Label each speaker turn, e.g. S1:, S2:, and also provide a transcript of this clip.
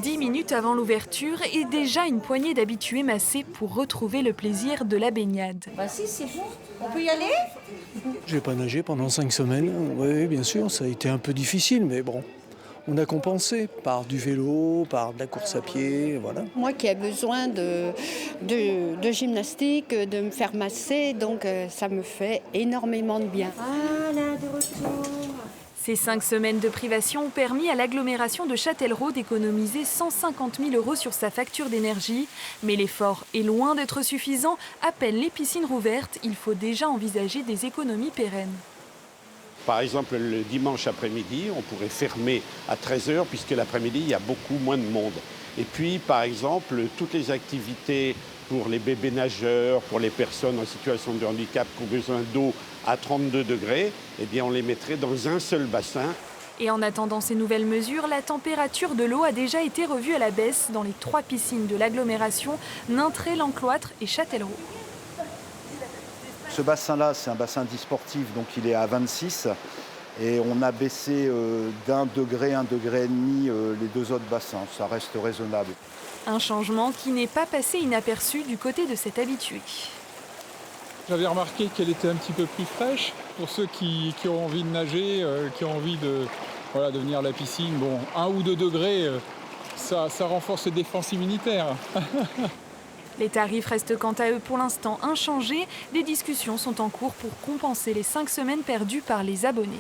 S1: 10 minutes avant l'ouverture et déjà une poignée d'habitués massés pour retrouver le plaisir de la baignade.
S2: Bah si, c'est bon. On peut y aller?
S3: J'ai pas nagé pendant 5 semaines. Oui, bien sûr, ça a été un peu difficile, mais bon, on a compensé par du vélo, par de la course à pied, voilà.
S4: Moi qui ai besoin de gymnastique, de me faire masser, donc ça me fait énormément de bien.
S2: Voilà, de retour.
S1: Ces 5 semaines de privation ont permis à l'agglomération de Châtellerault d'économiser 150 000 € sur sa facture d'énergie. Mais l'effort est loin d'être suffisant. À peine les piscines rouvertes, il faut déjà envisager des économies pérennes.
S5: Par exemple, le dimanche après-midi, on pourrait fermer à 13 h puisque l'après-midi, il y a beaucoup moins de monde. Et puis, par exemple, toutes les activités pour les bébés nageurs, pour les personnes en situation de handicap qui ont besoin d'eau à 32 degrés, eh bien, on les mettrait dans un seul bassin.
S1: Et en attendant ces nouvelles mesures, la température de l'eau a déjà été revue à la baisse dans les 3 piscines de l'agglomération, Nintré, L'Encloître et Châtellerault.
S6: Ce bassin-là, c'est un bassin dit sportif, donc il est à 26. Et on a baissé d'1 degré, 1,5 degré les 2 autres bassins. Ça reste raisonnable.
S1: Un changement qui n'est pas passé inaperçu du côté de cet habitué.
S7: J'avais remarqué qu'elle était un petit peu plus fraîche. Pour ceux qui ont envie de nager, qui ont envie de venir à la piscine, bon, 1 ou 2 degrés, ça renforce les défenses immunitaires.
S1: Les tarifs restent quant à eux pour l'instant inchangés. Des discussions sont en cours pour compenser les 5 semaines perdues par les abonnés.